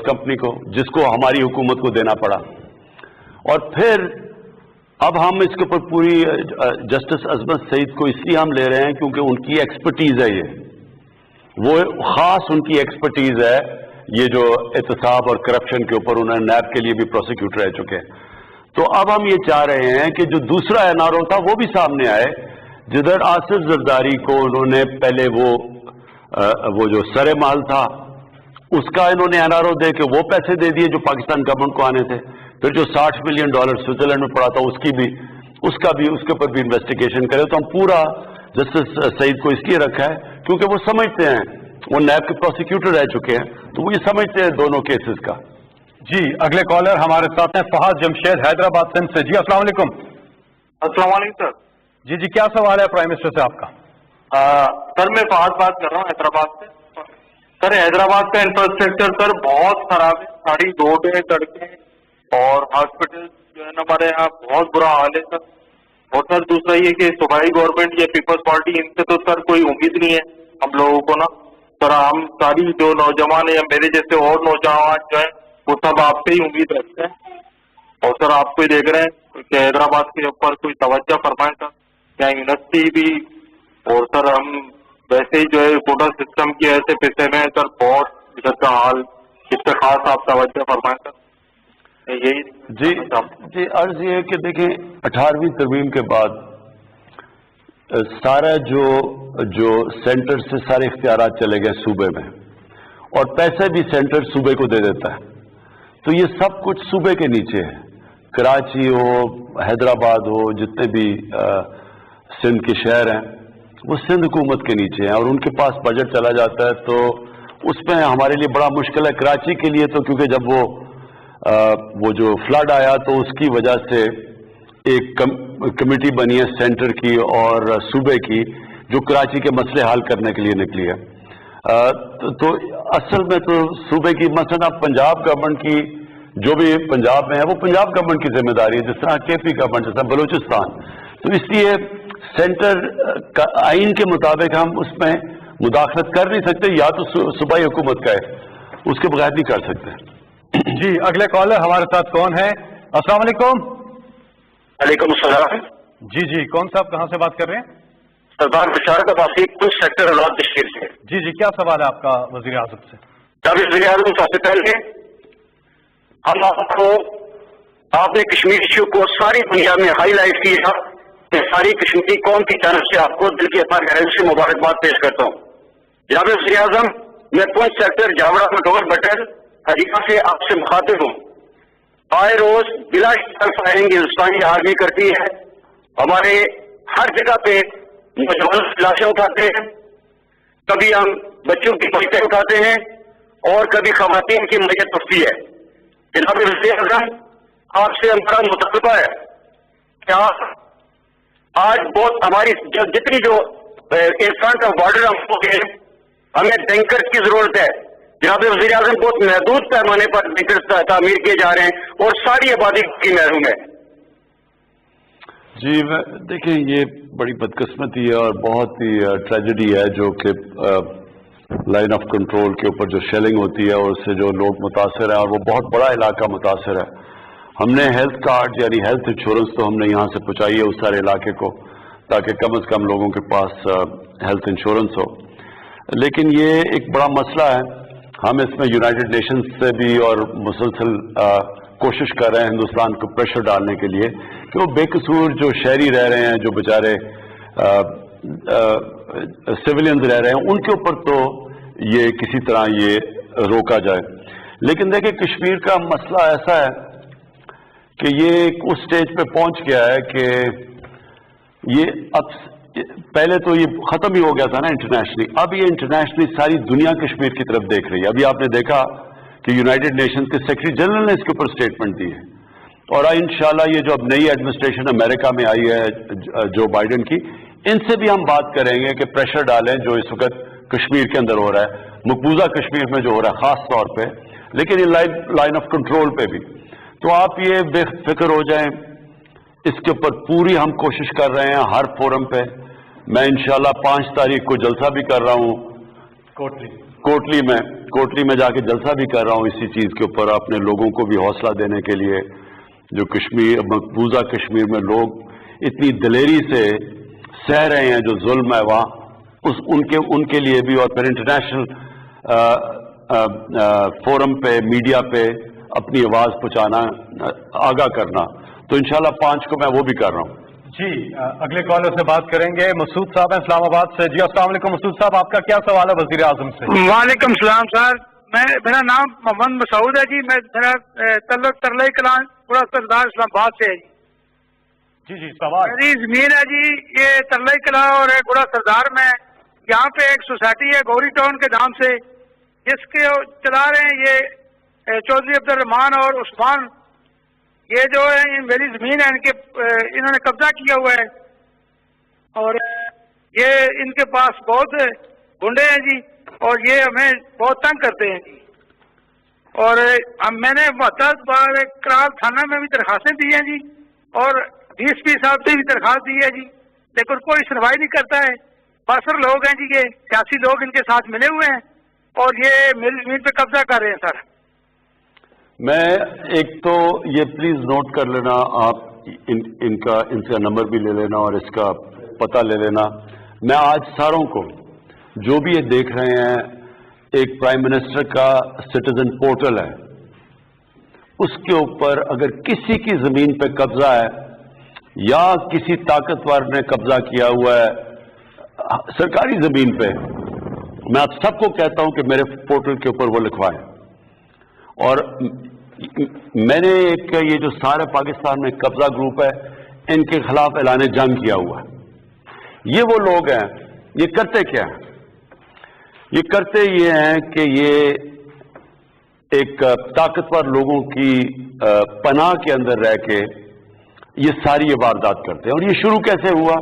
Company को, जिसको हमारी हुकूमत को देना पड़ा। और फिर अब हम इसके ऊपर पूरी जस्टिस अजमत सईद को इसलिए हम ले रहे हैं क्योंकि उनकी एक्सपर्टीज है, ये वो खास उनकी एक्सपर्टीज है, ये जो एहतसाब और करप्शन के ऊपर उन्होंने नैब के लिए भी प्रोसिक्यूटर रह चुके हैं। तो अब हम ये चाह रहे हैं कि जो दूसरा एनआरओ था वो भी सामने आए, जिधर आसिफ जरदारी को उन्होंने पहले वो जो सरे माल था उसका इन्होंने एनआरओ दे के वो पैसे दे दिए जो पाकिस्तान गवर्नमेंट को आने थे। फिर जो $60 मिलियन स्विट्जरलैंड में पड़ा था उसके ऊपर भी इन्वेस्टिगेशन करे। तो हम पूरा जस्टिस सईद को इसलिए रखा है क्योंकि वो समझते हैं, वो नैब के प्रोसिक्यूटर रह चुके हैं, तो वो ये समझते हैं दोनों केसेस का। जी, अगले कॉलर हमारे साथ हैं फहद जमशेद हैदराबाद सिंध से। जी अस्सलाम वालेकुम। अस्सलाम वालेकुम सर। जी क्या सवाल है प्राइम मिनिस्टर से आपका? सर मैं फहद बात कर रहा हूँ हैदराबाद से। सर हैदराबाद का इंफ्रास्ट्रक्चर सर बहुत खराब है, सारी रोडें सड़कें और हॉस्पिटल जो है ना हमारे यहाँ बहुत बुरा हाल है सर। और सर दूसरा ये कि सूबाई गवर्नमेंट या पीपल्स पार्टी, इनसे तो सर कोई उम्मीद नहीं है हम लोगों को ना सर। हम सारी जो नौजवान है या मेरे जैसे और नौजवान जो है वो सब आपसे ही उम्मीद रखते हैं। और सर आपको ही देख रहे हैं कि हैदराबाद के ऊपर कोई तवज्जो फरमाए सर, क्या यूनिवर्सिटी भी। और सर हम वैसे ही जो है कोटा सिस्टम की ऐसे पैसे में सर बहुत इधर का हाल, इस पर खास आप तवज्जो फरमाए सर, यही। जी अर्ज ये है कि देखें 18वीं तरमीम के बाद सारा जो सेंटर से सारे इख्तियारात चले गए सूबे में, और पैसे भी सेंटर सूबे को दे देता है, तो ये सब कुछ सूबे के नीचे है। कराची हो, हैदराबाद हो, जितने भी सिंध के शहर हैं वो सिंध हुकूमत के नीचे हैं, और उनके पास बजट चला जाता है तो उसमें हमारे लिए बड़ा मुश्किल है। कराची के लिए तो क्योंकि जब वो जो फ्लड आया तो उसकी वजह से एक कमेटी बनी है सेंटर की और सूबे की, जो कराची के मसले हल करने के लिए निकली है। तो असल में तो सूबे की मसलन अब पंजाब गवर्नमेंट की जो भी पंजाब में है वो पंजाब गवर्नमेंट की जिम्मेदारी है, जिस तरह केपी गवर्नमेंट, जिस तरह बलूचिस्तान। तो इसलिए सेंटर का आइन के मुताबिक हम उसमें मुदाखलत कर नहीं सकते, या तो सूबाई हुकूमत का है, उसके बगैर नहीं कर सकते। जी अगले कॉलर हमारे साथ कौन है? अस्सलाम वालेकुम। वालेकुम सलाम। जी कौन साहब, कहाँ से बात कर रहे हैं? सरदार बशारत अब्बासी, कुछ सेक्टर औलाद कश्मीर से। जी क्या सवाल है आपका वजीर आजम से? जब वजीर आजम सबसे पहले हम आपने कश्मीर इश्यू को सारी दुनिया में हाईलाइट किया, सारी कश्मीरी कौम की तरफ से आपको दिल की गहराई से मुबारकबाद पेश करता हूँ। जनाब वज़ीर आज़म, मैं पुंछ सेक्टर जावड़ा मटोर बटल हरीका से आपसे मुखातिब हूँ। आए रोज बिला फायरिंग हिंदुस्तानी आर्मी करती है, हमारे हर जगह पे नौजवान लाशें उठाते हैं, कभी हम बच्चों की मैयतें उठाते हैं और कभी खवातीन की मैयत उठती है। जनाब वज़ीर आज़म, आपसे हमारा मुतालबा है कि आप आज बहुत हमारी जितनी जो फ्रंट ऑफ बॉर्डर हमें टैंकर की जरूरत है। जनाब वज़ीर आज़म, बहुत महदूद पैमाने पर टैंकर तामीर किए जा रहे हैं और सारी आबादी की महरूम है। जी देखिए, ये बड़ी बदकिस्मती है और बहुत ही ट्रेजेडी है जो कि लाइन ऑफ कंट्रोल के ऊपर जो शेलिंग होती है और उससे जो लोग मुतासर है, और वो बहुत बड़ा इलाका मुतासर है। हमने हेल्थ कार्ड यानी हेल्थ इंश्योरेंस तो हमने यहाँ से पहुँचाई है उस सारे इलाके को, ताकि कम से कम लोगों के पास हेल्थ इंश्योरेंस हो। लेकिन ये एक बड़ा मसला है, हम इसमें यूनाइटेड नेशंस से भी और मुसलसल कोशिश कर रहे हैं हिंदुस्तान को प्रेशर डालने के लिए कि वो बेकसूर जो शहरी रह रहे हैं, जो बेचारे सिविलियंस रह रहे हैं, उनके ऊपर तो ये किसी तरह ये रोका जाए। लेकिन देखिए, कश्मीर का मसला ऐसा है कि ये उस स्टेज पे पहुंच गया है कि ये अब पहले तो ये खत्म ही हो गया था ना इंटरनेशनली, अब ये इंटरनेशनली सारी दुनिया कश्मीर की तरफ देख रही है। अभी आपने देखा कि यूनाइटेड नेशंस के सेक्रेटरी जनरल ने इसके ऊपर स्टेटमेंट दी है, और इंशाल्लाह ये जो अब नई एडमिनिस्ट्रेशन अमेरिका में आई है जो बाइडेन की, इनसे भी हम बात करेंगे कि प्रेशर डालें जो इस वक्त कश्मीर के अंदर हो रहा है, मकबूजा कश्मीर में जो हो रहा है खास तौर पे, लेकिन ये लाइन ऑफ कंट्रोल पे भी। तो आप ये बेफिक्र हो जाएं, इसके ऊपर पूरी हम कोशिश कर रहे हैं हर फोरम पे। मैं इंशाल्लाह 5 तारीख को जलसा भी कर रहा हूँ कोटली में जाके जलसा भी कर रहा हूँ इसी चीज के ऊपर, अपने लोगों को भी हौसला देने के लिए। जो कश्मीर, मकबूजा कश्मीर में लोग इतनी दिलेरी से सह रहे हैं जो जुल्म है वहाँ, उनके लिए भी, और फिर इंटरनेशनल फोरम पे, मीडिया पे अपनी आवाज पहुंचाना, आगाह करना। तो इंशाल्लाह 5 को मैं वो भी कर रहा हूँ। जी, अगले कॉलर से बात करेंगे। मसूद साहब हैं इस्लामाबाद से। जी अस्सलाम वालेकुम मसूद साहब, आपका क्या सवाल है वजीर आजम से? वालेकुम सलाम सर, मेरा नाम मोहम्मद मसूद है जी। मेरा तल्लुक तरलई कलां पूरा सरदार इस्लामाबाद से है जी। जी सवाल। मेरी जमीन है जी ये तरलई कलां और गुड़ा सरदार में। यहाँ पे एक सोसाइटी है गौरी टाउन के नाम से, जिसके चला रहे हैं ये चौधरी अब्दुर्रहमान और उस्मान। ये जो है मेरी जमीन है, इन्होंने कब्जा किया हुआ है और ये इनके पास बहुत गुंडे हैं जी, और ये हमें बहुत तंग करते हैं जी। और मैंने 72 बार करार थाना में भी दरखास्तें दी हैं जी, और डीएसपी साहब से भी दरखास्त दी है जी, लेकिन कोई सुनवाई नहीं करता है। पासर लोग हैं जी, ये सियासी लोग इनके साथ मिले हुए हैं और ये मेरी जमीन पे कब्जा कर रहे हैं सर। मैं एक तो ये प्लीज नोट कर लेना आप, इनका नंबर भी ले लेना और इसका पता ले लेना। मैं आज सारों को, जो भी ये देख रहे हैं, एक प्राइम मिनिस्टर का सिटीजन पोर्टल है, उसके ऊपर अगर किसी की जमीन पे कब्जा है या किसी ताकतवर ने कब्जा किया हुआ है सरकारी जमीन पे, मैं आप सबको कहता हूं कि मेरे पोर्टल के ऊपर वो लिखवाएं। और मैंने एक ये जो सारे पाकिस्तान में कब्जा ग्रुप है, इनके खिलाफ ऐलान जंग किया हुआ है। ये वो लोग हैं, ये करते क्या हैं? ये करते ये हैं कि ये एक ताकतवर लोगों की पनाह के अंदर रह के ये सारी वारदात करते हैं। और ये शुरू कैसे हुआ?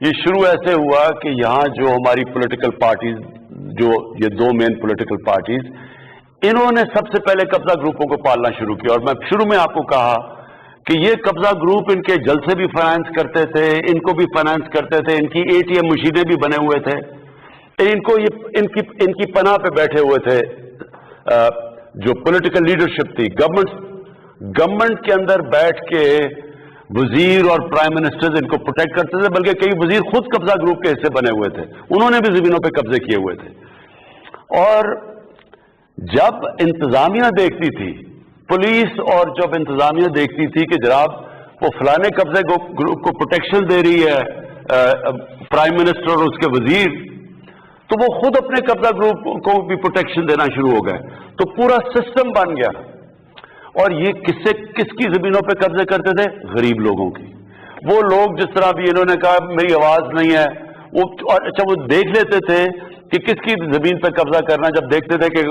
ये शुरू ऐसे हुआ कि यहाँ जो हमारी पॉलिटिकल पार्टीज, जो ये 2 मेन पॉलिटिकल पार्टीज, इन्होंने सबसे पहले कब्जा ग्रुपों को पालना शुरू किया। और मैं शुरू में आपको कहा कि ये कब्जा ग्रुप इनके जलसे भी फाइनेंस करते थे, इनको भी फाइनेंस करते थे, इनकी ATM मशीनें भी बने हुए थे, इनको ये इनकी पनाह पे बैठे हुए थे। जो पॉलिटिकल लीडरशिप थी, गवर्नमेंट के अंदर बैठ के वजीर और प्राइम मिनिस्टर्स इनको प्रोटेक्ट करते थे, बल्कि कई वजीर खुद कब्जा ग्रुप के हिस्से बने हुए थे, उन्होंने भी जमीनों पे कब्जे किए हुए थे। और जब इंतजामिया देखती थी, पुलिस और जब इंतजामिया देखती थी कि जनाब वो फलाने कब्जे ग्रुप को प्रोटेक्शन दे रही है प्राइम मिनिस्टर और उसके वजीर, तो वो खुद अपने कब्जा ग्रुप को भी प्रोटेक्शन देना शुरू हो गए। तो पूरा सिस्टम बन गया। और ये किसकी जमीनों पे कब्जे करते थे? गरीब लोगों की। वो लोग जिस तरह भी इन्होंने कहा मेरी आवाज नहीं है, वो अच्छा वो देख लेते थे कि किसकी जमीन पे कब्जा करना, जब देखते थे कि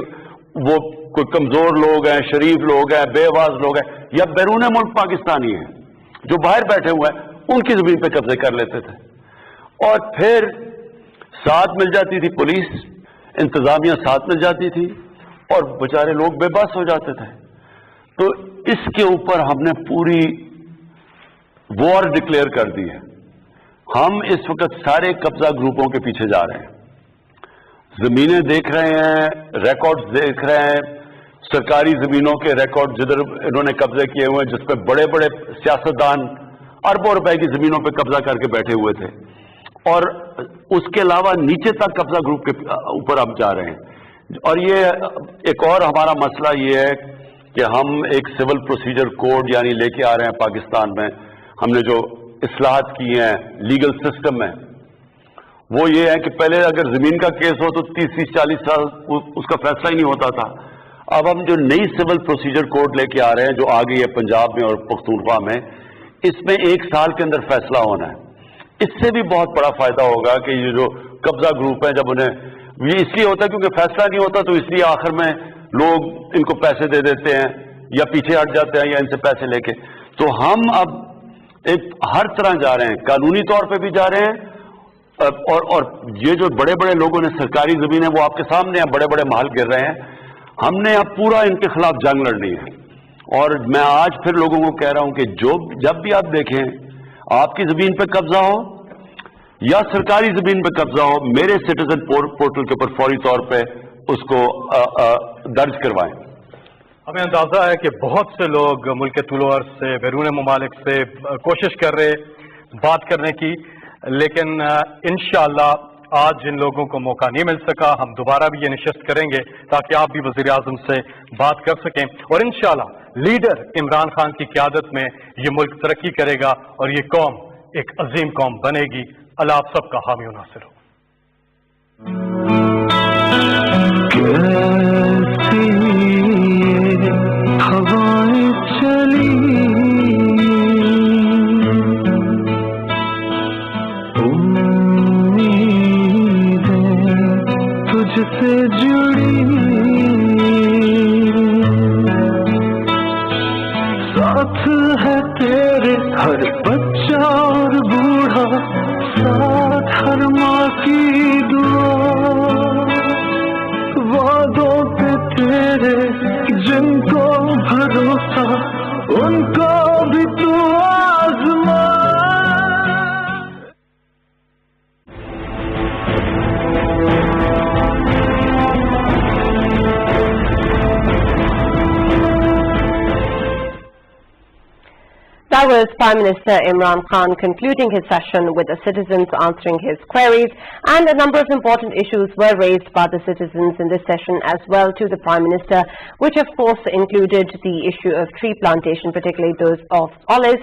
वो कोई कमजोर लोग हैं, शरीफ लोग हैं, बेआवाज लोग हैं, या बैरून मुल्क पाकिस्तानी हैं जो बाहर बैठे हुए हैं, उनकी जमीन पे कब्जे कर लेते थे। और फिर साथ मिल जाती थी पुलिस, इंतजामिया साथ मिल जाती थी, और बेचारे लोग बेबस हो जाते थे। तो इसके ऊपर हमने पूरी वॉर डिक्लेयर कर दी है। हम इस वक्त सारे कब्जा ग्रुपों के पीछे जा रहे हैं, जमीनें देख रहे हैं, रिकॉर्ड्स देख रहे हैं, सरकारी जमीनों के रिकॉर्ड जिधर इन्होंने कब्जे किए हुए हैं, जिस पर बड़े बड़े सियासतदान अरबों रुपए की जमीनों पर कब्जा करके बैठे हुए थे। और उसके अलावा नीचे तक कब्जा ग्रुप के ऊपर हम जा रहे हैं। और ये एक और हमारा मसला ये है कि हम एक सिविल प्रोसीजर कोड यानी लेके आ रहे हैं पाकिस्तान में। हमने जो इस्लाहत की हैं लीगल सिस्टम में, वो ये है कि पहले अगर जमीन का केस हो तो 30-40 साल उसका फैसला ही नहीं होता था। अब हम जो नई सिविल प्रोसीजर कोड लेके आ रहे हैं, जो आ गई है पंजाब में और पख्तूनख्वा में, इसमें 1 साल के अंदर फैसला होना है। इससे भी बहुत बड़ा फायदा होगा कि ये जो कब्जा ग्रुप है, जब उन्हें, ये इसलिए होता है क्योंकि फैसला नहीं होता, तो इसलिए आखिर में लोग इनको पैसे दे देते हैं या पीछे हट जाते हैं या इनसे पैसे लेके। तो हम अब एक हर तरह जा रहे हैं, कानूनी तौर पे भी जा रहे हैं, और ये जो बड़े बड़े लोगों ने सरकारी जमीन है वो आपके सामने हैं, बड़े बड़े महल गिर रहे हैं, हमने अब पूरा इनके खिलाफ जंग लड़नी है। और मैं आज फिर लोगों को कह रहा हूं कि जब भी आप देखें आपकी जमीन पे कब्जा हो या सरकारी जमीन पे कब्जा हो, मेरे सिटीजन पोर्टल के ऊपर फौरी तौर पे اس کو درج کروائیں. ہمیں اندازہ ہے کہ بہت سے لوگ ملک طول و عرض سے بیرون ممالک سے کوشش کر رہے بات کرنے کی، لیکن انشاءاللہ آج جن لوگوں کو موقع نہیں مل سکا، ہم دوبارہ بھی یہ نشست کریں گے تاکہ آپ بھی وزیر اعظم سے بات کر سکیں، اور انشاءاللہ لیڈر عمران خان کی قیادت میں یہ ملک ترقی کرے گا اور یہ قوم ایک عظیم قوم بنے گی. اللہ آپ سب کا حامی و ناصر ہو. ہوائیں چلی تجھ سے جڑی، ساتھ ہے تیرے ہر بچہ اور بوڑھا، ساتھ ہر ماں کی دعا، وعدوں پہ تیرے جن کو بھروسہ ان کو بھی تو آزما. That was Prime Minister Imran Khan concluding his session with the citizens answering his queries, and a number of important issues were raised by the citizens in this session as well to the Prime Minister, which of course included the issue of tree plantation, particularly those of olives,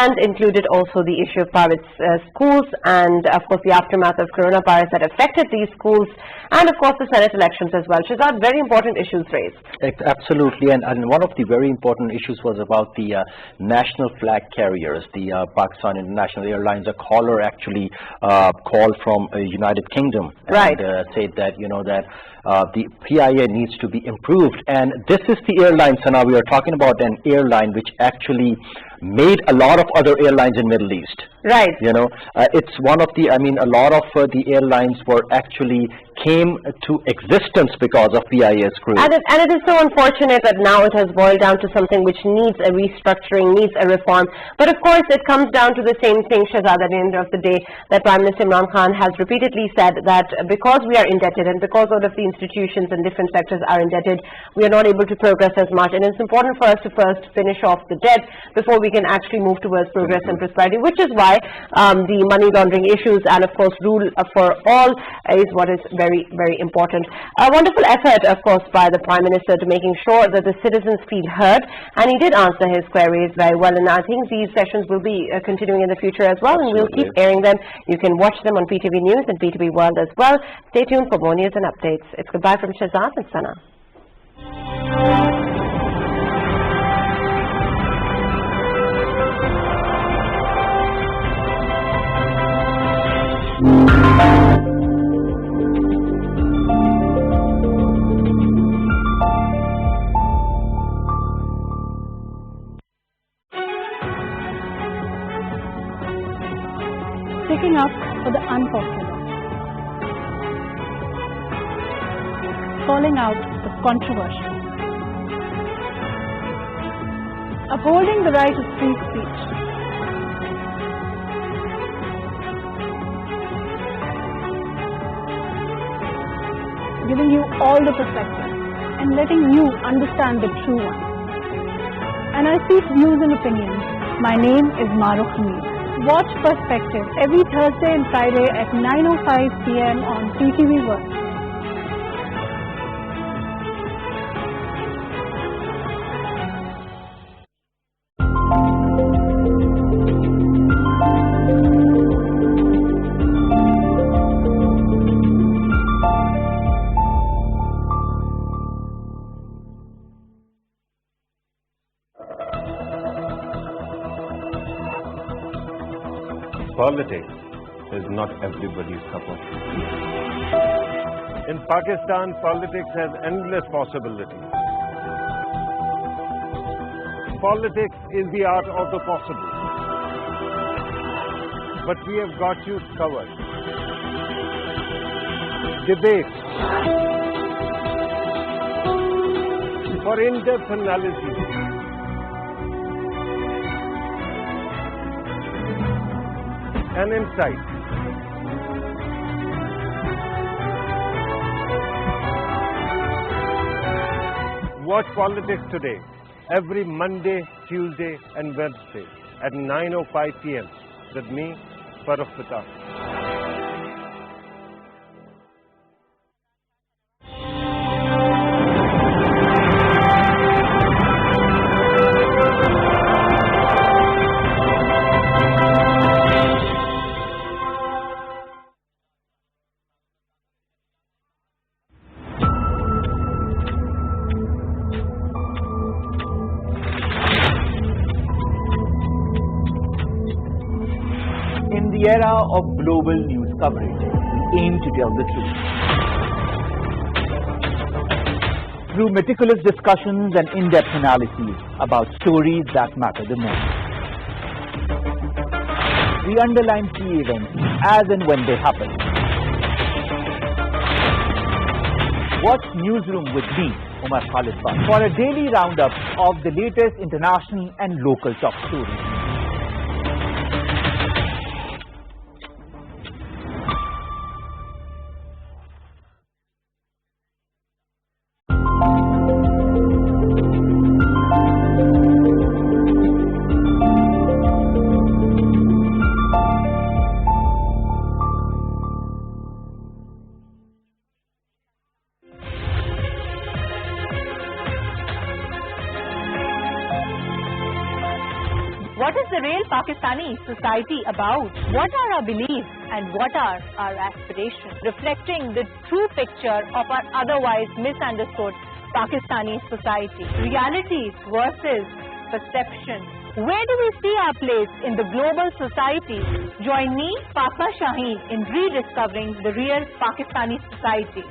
and included also the issue of private schools, and of course the aftermath of coronavirus that affected these schools, and of course the Senate elections as well. Shahzad, very important issues raised. Absolutely, and one of the very important issues was about the national flag carriers. The Pakistan International Airlines, a caller actually called from United Kingdom, right, and said that that the PIA needs to be improved. And this is the airline, Sana, we are talking about an airline which actually made a lot of other airlines in Middle East. Right. It's one of the, a lot of the airlines were actually came to existence because of PIA's crew. And it is so unfortunate that now it has boiled down to something which needs a restructuring, needs a reform. But of course it comes down to the same thing, Shahzad, at the end of the day, that Prime Minister Imran Khan has repeatedly said that because we are indebted and because all of the institutions and different sectors are indebted, we are not able to progress as much. And it's important for us to first finish off the debt before we can actually move towards progress and prosperity, which is why the money laundering issues and of course rule for all is what is very, very important. A wonderful effort, of course, by the Prime Minister to making sure that the citizens feel heard, and he did answer his queries very well, and I think these sessions will be continuing in the future as well, and we'll keep airing them. You can watch them on PTV News and PTV World as well. Stay tuned for more news and updates. It's goodbye from Shahzad and Sana. Sticking up for the unpopular, calling out the controversial, upholding the right of free speech, giving you all the perspectives and letting you understand the true one. And I speak views and opinions. My name is Maro Hamid. Watch Perspective every Thursday and Friday at 9:05 p.m. on PTV World. Politics is not everybody's cup of tea. In Pakistan, politics has endless possibilities. Politics is the art of the possible. But we have got you covered. Debates for in-depth analysis. And insight. watch Politics Today every Monday, Tuesday and Wednesday at 9:05 p.m. with me, Farooq Fatah. In the era of global news coverage, we aim to tell the truth. Through meticulous discussions and in-depth analyses about stories that matter the most. We underline key events as and when they happen. Watch Newsroom with me, Umar Khalid Bak, for a daily roundup of the latest international and local top stories. What is the real Pakistani society about? What are our beliefs and what are our aspirations? Reflecting the true picture of our otherwise misunderstood Pakistani society. Reality versus perception. Where do we see our place in the global society? Join me, Fatima Shaheen, in rediscovering the real Pakistani society.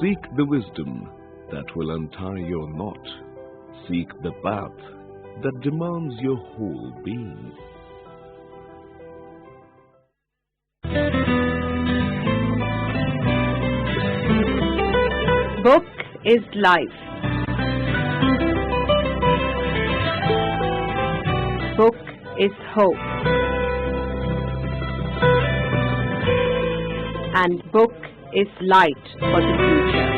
Seek the wisdom that will untie your knot. Seek the path that demands your whole being. Book is life. Book is hope. And book is light for the future.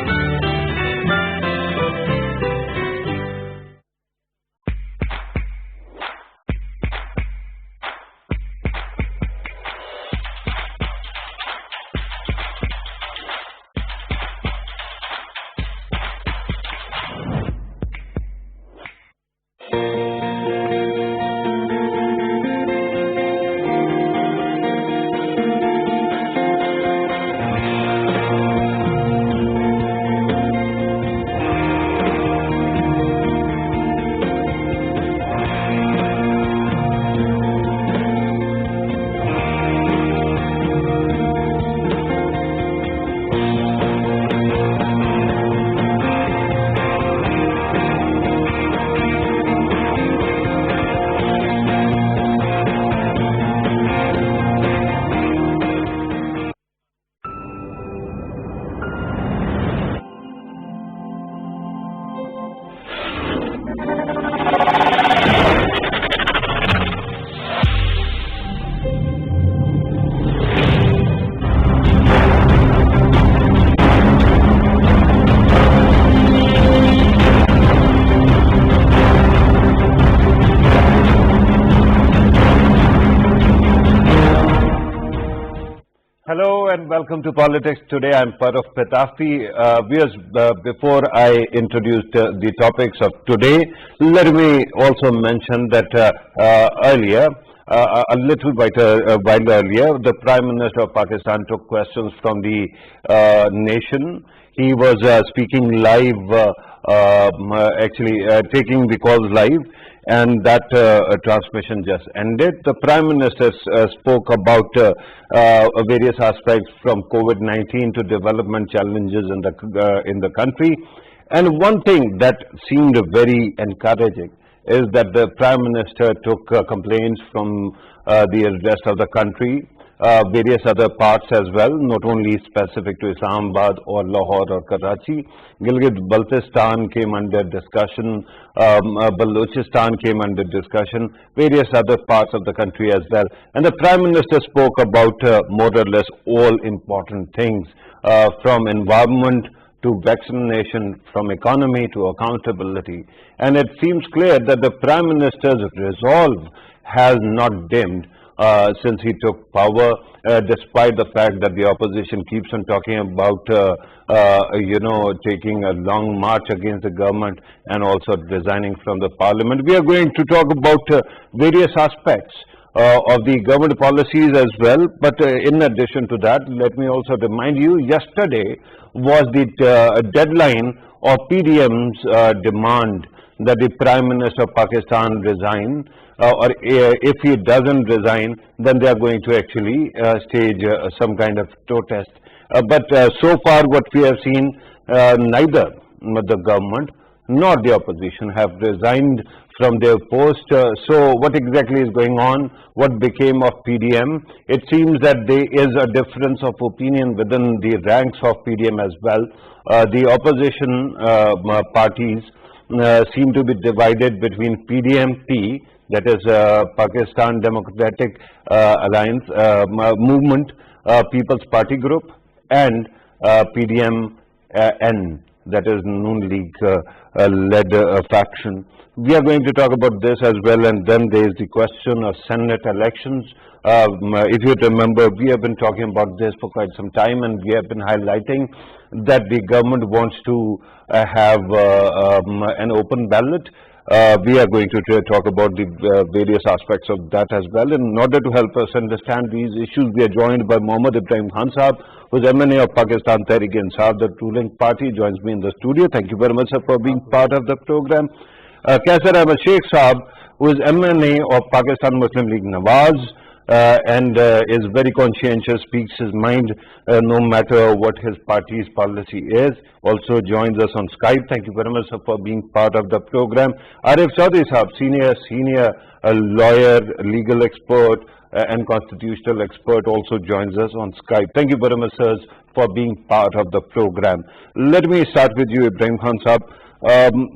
Hello and welcome to Politics Today. I'm Paraf Petafi. Before I introduce the topics of today, let me also mention that earlier, a little while earlier, the Prime Minister of Pakistan took questions from the nation. He was speaking live, taking the calls live, and that transmission just ended. The Prime Minister spoke about various aspects from COVID-19 to development challenges in the country. And one thing that seemed very encouraging is that the Prime Minister took complaints from the rest of the country, various other parts as well, not only specific to Islamabad or Lahore or Karachi. Gilgit-Baltistan came under discussion, Balochistan came under discussion, various other parts of the country as well. And the Prime Minister spoke about more or less all important things, from environment to vaccination, from economy to accountability. And it seems clear that the Prime Minister's resolve has not dimmed since he took power, despite the fact that the opposition keeps on talking about, taking a long march against the government and also resigning from the parliament. We are going to talk about various aspects of the government policies as well. But in addition to that, let me also remind you, yesterday was the deadline of PDM's demand that the Prime Minister of Pakistan resign, or if he doesn't resign, then they are going to actually stage some kind of protest. But so far what we have seen, neither the government nor the opposition have resigned from their post. So what exactly is going on? What became of PDM? It seems that there is a difference of opinion within the ranks of PDM as well. The opposition parties seem to be divided between PDMP, that is Pakistan Democratic Alliance Movement, People's Party Group, and PDM-N, that is Noon League-led faction. We are going to talk about this as well, and then there is the question of Senate elections. If you remember, we have been talking about this for quite some time, and we have been highlighting that the government wants to have an open ballot. We are going to talk about the various aspects of that as well. In order to help us understand these issues, we are joined by Mohammad Ibrahim Khan Sahab, who is MNA of Pakistan Tehreek-e-Insaf, the ruling party, joins me in the studio. Thank you very much, sir, for being part of the program. Kaisar Ahmed Sheikh Sahab, who is MNA of Pakistan Muslim League Nawaz, and is very conscientious, speaks his mind no matter what his party's policy is, also joins us on Skype. Thank you very much, sir, for being part of the program. Arif Chaudhry Sahab, senior lawyer, legal expert and constitutional expert, also joins us on Skype. Thank you very much, sirs, for being part of the program. Let me start with you, Ibrahim Khan Sahab.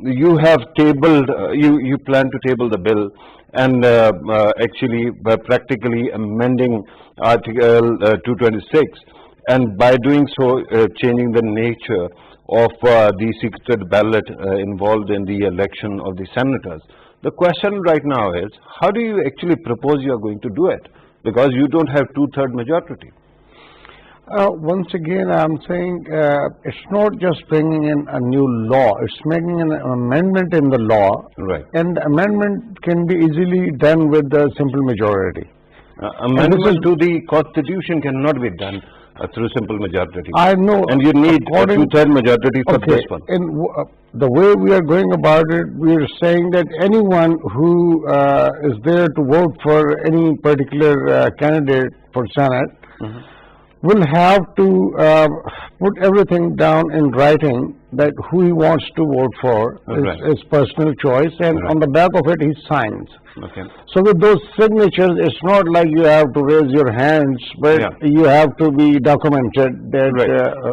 You have tabled, you plan to table the bill, and actually by practically amending Article 226, and by doing so changing the nature of the secret ballot involved in the election of the senators. The question right now is, how do you actually propose you are going to do it? Because you don't have two-third majority. Once again, I'm saying it's not just bringing in a new law, it's making an amendment in the law. Right. And the amendment can be easily done with a simple majority. Amendment to the Constitution cannot be done through simple majority. I know. And you need a two-third majority for this one. In the way we are going about it, we are saying that anyone who is there to vote for any particular candidate for Senate will have to put everything down in writing, that who he wants to vote for is his personal choice, and on the back of it he signs. Okay. So with those signatures, it's not like you have to raise your hands, but you have to be documented that...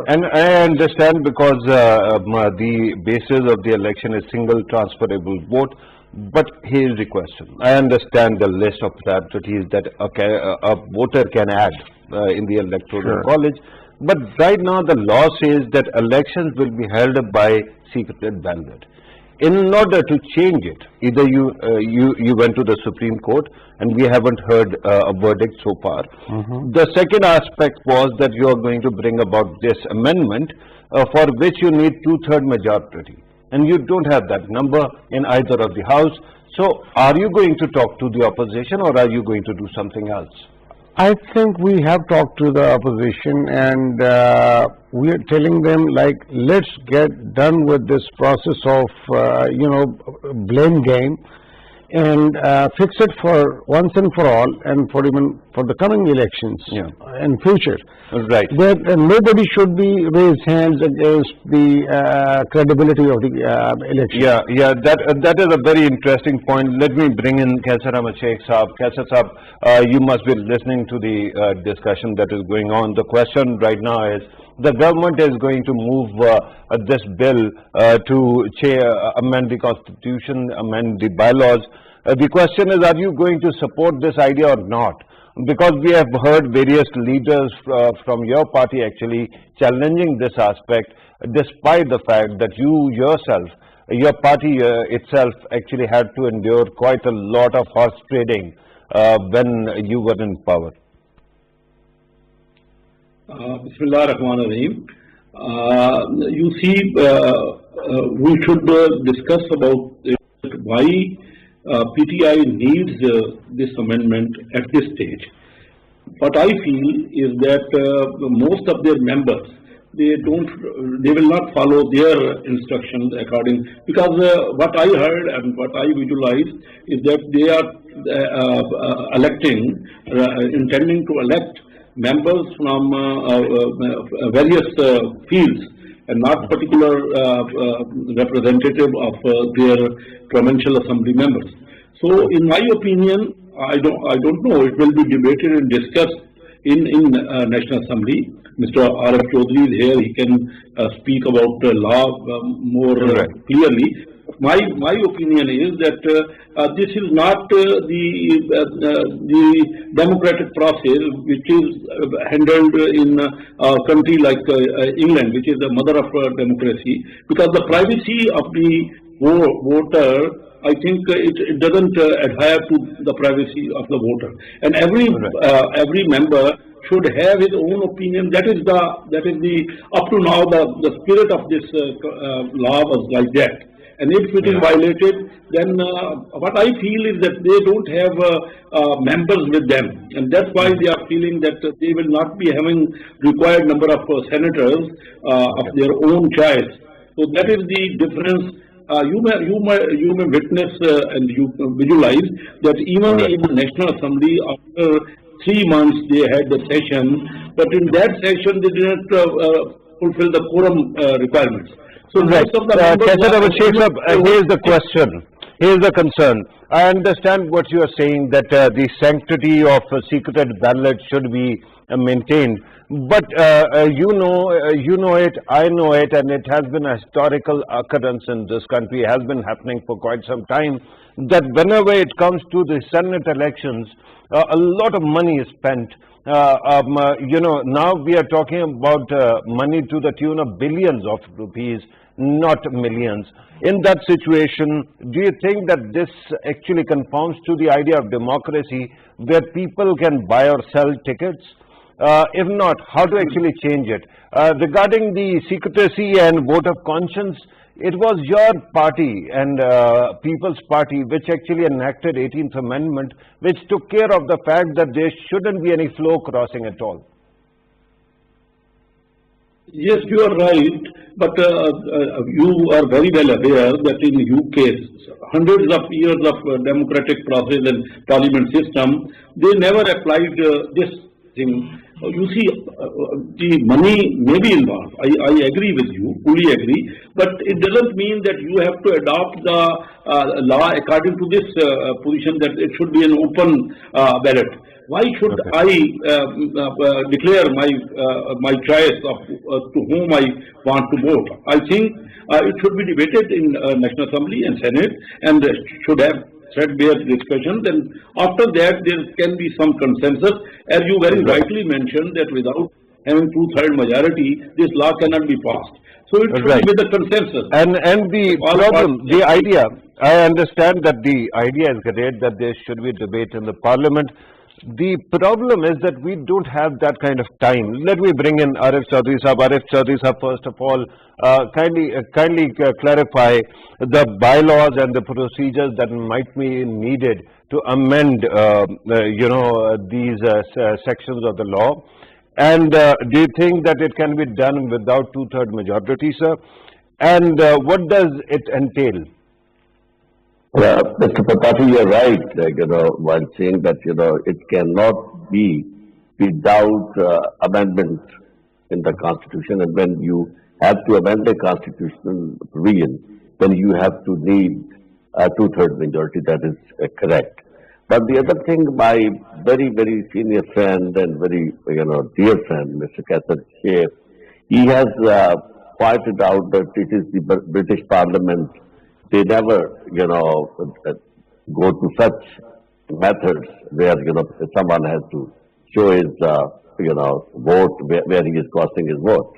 And I understand, because the basis of the election is single transferable vote. But here is the question. I understand the list of priorities that a voter can add in the electoral college. But right now the law says that elections will be held by secret ballot. in order to change it, either you went to the Supreme Court, and we haven't heard a verdict so far. The second aspect was that you are going to bring about this amendment for which you need 2/3 majority, and you don't have that number in either of the house. So are you going to talk to the opposition, or are you going to do something else? I think we have talked to the opposition, and we are telling them, like, let's get done with this process of, blame game, and fix it for once and for all, and for even for the coming elections in future. Right. That nobody should be raise hands against the credibility of the election. Yeah, that is a very interesting point. Let me bring in Kaisar Ahmed Sheikh Saab. Kaisar Saab, you must be listening to the discussion that is going on. The question right now is, the government is going to move this bill to amend the constitution, amend the bylaws. The question is, are you going to support this idea or not? Because we have heard various leaders from your party actually challenging this aspect, despite the fact that you yourself, your party itself actually had to endure quite a lot of horse trading when you were in power. Bismillah ar-Rahman ar-Rahim. You see, we should discuss about why PTI needs this amendment at this stage. What I feel is that most of their members, they will not follow their instructions according, because what I heard and what I visualized is that they are intending to elect members from various fields, and not particular representative of their provincial assembly members. So, in my opinion, I don't know. It will be debated and discussed in National Assembly. Mr. R.F. Chaudhary is here. He can speak about the law more clearly. My opinion is that this is not the democratic process which is handled in a country like England, which is the mother of democracy, because the privacy of the voter, I think it doesn't adhere to the privacy of the voter, and every member should have his own opinion. That is the up to now the spirit of this law was like that. And if it is violated, then what I feel is that they don't have members with them, and that's why they are feeling that they will not be having required number of senators of their own choice. So that is the difference. You may witness and you visualize that even in the National Assembly, after 3 months they had the session, but in that session they did not fulfill the quorum requirements. So right. Here's the question. Here's the concern. I understand what you are saying, that the sanctity of secret ballot should be maintained. But you know it, I know it, and it has been a historical occurrence in this country. It has been happening for quite some time, that whenever it comes to the Senate elections, a lot of money is spent. Now we are talking about money to the tune of billions of rupees, not millions. In that situation, do you think that this actually conforms to the idea of democracy, where people can buy or sell tickets? If not, how to actually change it? Regarding the secrecy and vote of conscience, it was your party and People's Party which actually enacted 18th Amendment, which took care of the fact that there shouldn't be any flow crossing at all. Yes, you are right, but you are very well aware that in UK, hundreds of years of democratic process and parliament system, they never applied this thing. You see, the money may be involved. I agree with you, fully agree, but it doesn't mean that you have to adopt the law according to this position that it should be an open ballot. Why should I declare my choice of to whom I want to vote? I think it should be debated in National Assembly and Senate, and should have threadbare discussions, and after that there can be some consensus. As you very rightly mentioned, that without having two-third majority, this law cannot be passed. So it should Right. be with the consensus. And the All problem, parties- the idea, I understand that the idea is great, that there should be debate in the parliament. The problem is that we don't have that kind of time. Let me bring in Arif Chaudhry Sahab. Arif Chaudhry Sahab, first of all, kindly clarify the bylaws and the procedures that might be needed to amend, these sections of the law. And do you think that it can be done without two-third majority, sir? And what does it entail? Mr. Pratap, you're right, while saying that, it cannot be without amendment in the Constitution. And when you have to amend the constitutional provision, then you have to need a two-third majority. That is correct. But the other thing, my very, very senior friend and very, dear friend, Mr. Kathir Shaikh, he has pointed out that it is the British Parliament. They never, go to such methods where, someone has to show his, vote, where he is casting his vote.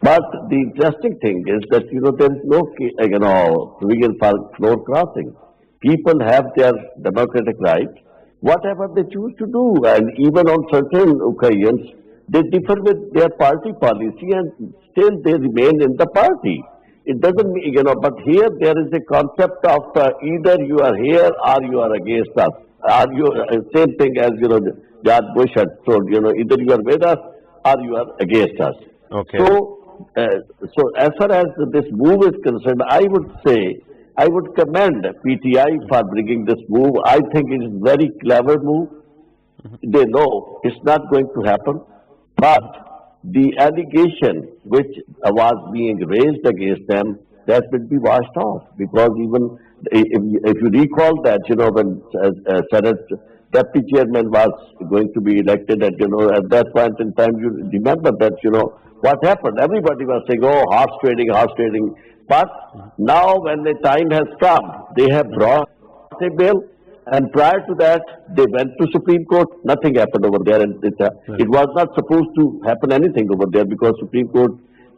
But the interesting thing is that, there is no, provision for floor crossing. People have their democratic right, whatever they choose to do, and even on certain occasions, they differ with their party policy and still they remain in the party. It doesn't mean, but here there is a concept of either you are here or you are against us. Are you, same thing as, George Bush had told, either you are with us or you are against us. Okay. So as far as this move is concerned, I would commend PTI for bringing this move. I think it is a very clever move. They know it's not going to happen, but the allegation which was being raised against them, that will be washed off, because even if you recall that, when Senate Deputy Chairman was going to be elected, and at that point in time, you remember that, what happened? Everybody was saying, oh, horse trading. But now when the time has come, they have brought a bill, and prior to that, they went to Supreme Court. Nothing happened over there, and it was not supposed to happen anything over there, because Supreme Court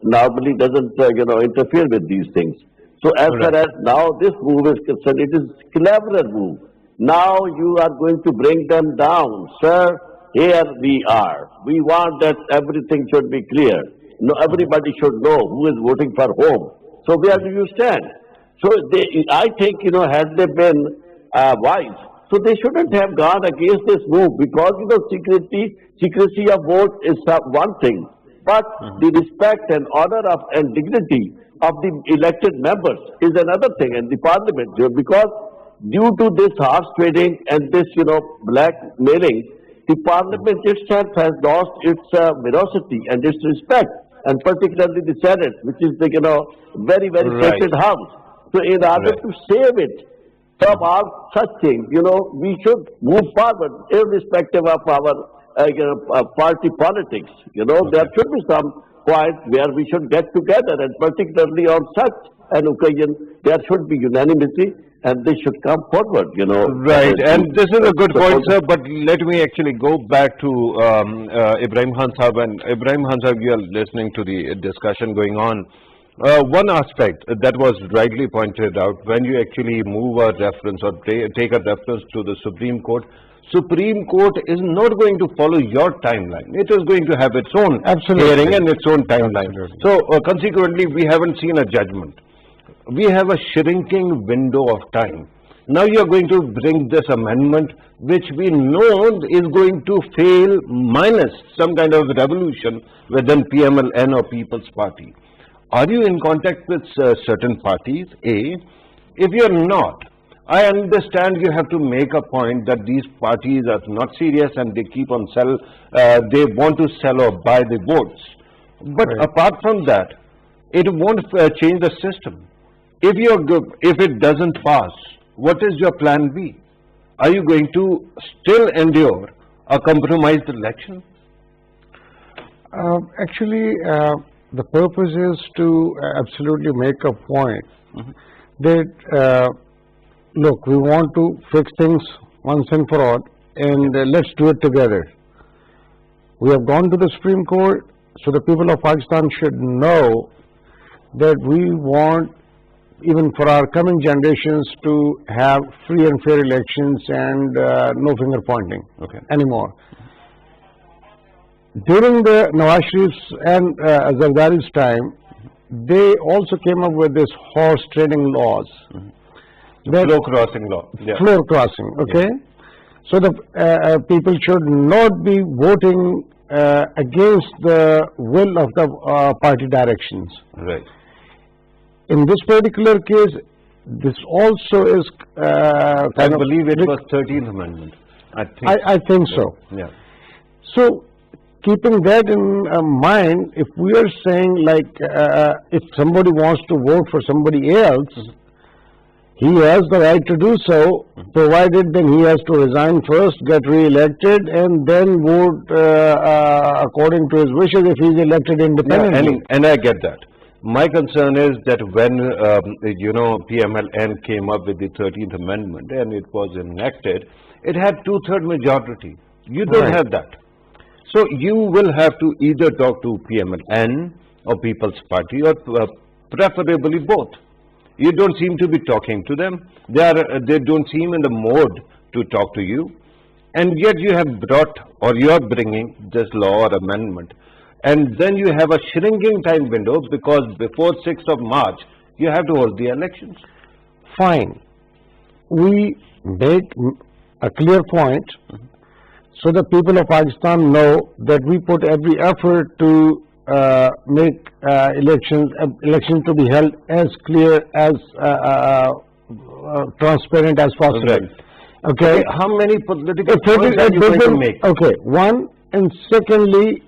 normally doesn't, interfere with these things. So as far as now this move is concerned, it is a clever move. Now you are going to bring them down, sir. Here we are. We want that everything should be clear. No, everybody should know who is voting for whom. So where do you stand? So I think, had they been wise, so they shouldn't have gone against this move, because, secrecy of vote is one thing, but the respect and honor and dignity of the elected members is another thing, and the parliament, because due to this horse trading and this, blackmailing, the parliament itself has lost its veracity and its respect, and particularly the Senate, which is the, very, very sacred house. So in order to save it from all such things, we should move forward irrespective of our party politics. There should be some point where we should get together, and particularly on such an occasion, there should be unanimity, and they should come forward, Right, and this is a good point, sir, but let me actually go back to Ibrahim Khan Sahab. And Ibrahim Khan Sahab, you are listening to the discussion going on. One aspect that was rightly pointed out, when you actually move a reference or take a reference to the Supreme Court is not going to follow your timeline. It is going to have its own hearing and its own timeline. So consequently, we haven't seen a judgment. We have a shrinking window of time. Now you are going to bring this amendment, which we know is going to fail minus some kind of revolution within PMLN or People's Party. Are you in contact with certain parties? A. If you are not, I understand you have to make a point that these parties are not serious and they keep on they want to sell or buy the votes. But apart from that, it won't change the system. If it doesn't pass, what is your plan B? Are you going to still endure a compromised election? Actually, the purpose is to absolutely make a point that, look, we want to fix things once and for all, and let's do it together. We have gone to the Supreme Court. So the people of Pakistan should know that we want, even for our coming generations, to have free and fair elections and no finger pointing anymore. During the Nawaz Sharif's and Zardari's time, they also came up with this horse trading laws. Floor crossing law. Yeah. Floor crossing, okay? Yeah. So the people should not be voting against the will of the party directions. Right. In this particular case, this also is I believe it was 13th Amendment. I think so. Yeah. So, keeping that in mind, if we are saying like if somebody wants to vote for somebody else, he has the right to do so, provided then he has to resign first, get re-elected, and then vote according to his wishes if he is elected independently. Yeah, and I get that. My concern is that when, PMLN came up with the 13th Amendment and it was enacted, it had 2/3 majority. You don't have that. So you will have to either talk to PMLN or People's Party or preferably both. You don't seem to be talking to them. They don't seem in the mode to talk to you. And yet you have brought, or you are bringing this law or amendment. And then you have a shrinking time window because before 6th of March, you have to hold the elections. Fine. We make a clear point so the people of Pakistan know that we put every effort to make elections to be held as clear, as transparent as possible. Right. Okay. How many political points are you going to make? Okay. One, and secondly,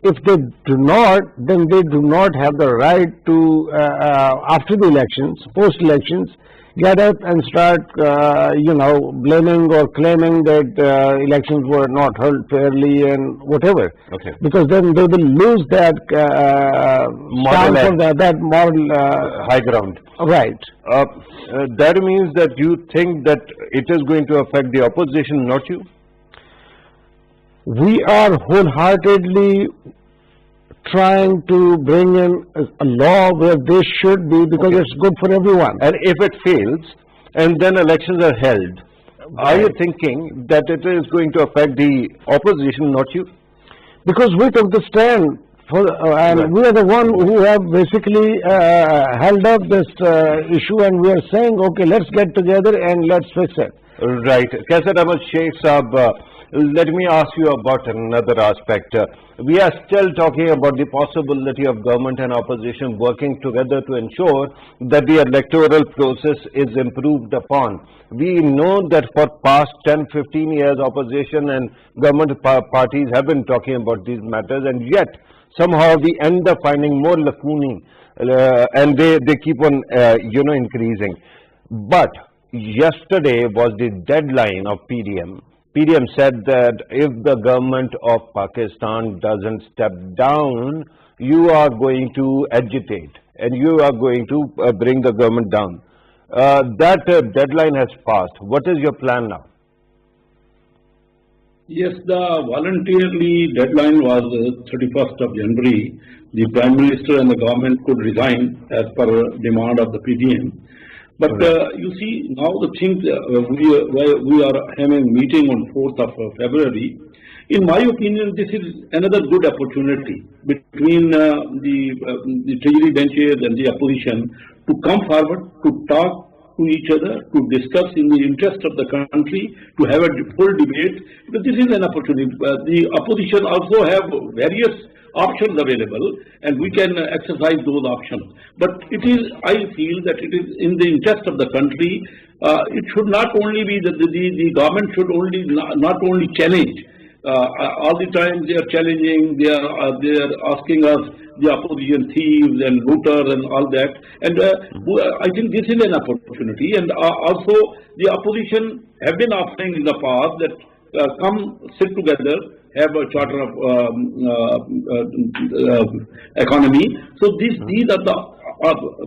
if they do not, then they do not have the right to, after the elections, post-elections, get up and start, blaming or claiming that elections were not held fairly and whatever. Okay. Because then they will lose that stance of that moral high ground. Right. That means that you think that it is going to affect the opposition, not you? We are wholeheartedly trying to bring in a law where they should be, because it's good for everyone. And if it fails, and then elections are held, are you thinking that it is going to affect the opposition, not you? Because we took the stand, and we are the one who have basically held up this issue, and we are saying, okay, let's get together and let's fix it. Right. Kaisar Ahmad Sheikh Saab, let me ask you about another aspect. We are still talking about the possibility of government and opposition working together to ensure that the electoral process is improved upon. We know that for past 10-15 years, opposition and government parties have been talking about these matters, and yet somehow we end up finding more lacunae, and they keep on, increasing. But yesterday was the deadline of PDM. PDM said that if the government of Pakistan doesn't step down, you are going to agitate and you are going to bring the government down. That deadline has passed. What is your plan now? Yes, the voluntarily deadline was 31st of January. The Prime Minister and the government could resign as per demand of the PDM. But you see, now the things, we are having a meeting on 4th of February. In my opinion, this is another good opportunity between the Treasury benches and the opposition to come forward, to talk to each other, to discuss in the interest of the country, to have a full debate. Because this is an opportunity. The opposition also have various options available, and we can exercise those options. But it is, I feel that it is in the interest of the country. It should not only be that the government should only not only challenge. All the time they are challenging, they are asking us, the opposition thieves and looters and all that. And I think this is an opportunity. And also the opposition have been offering in the past that come sit together, have a charter of economy. So these are the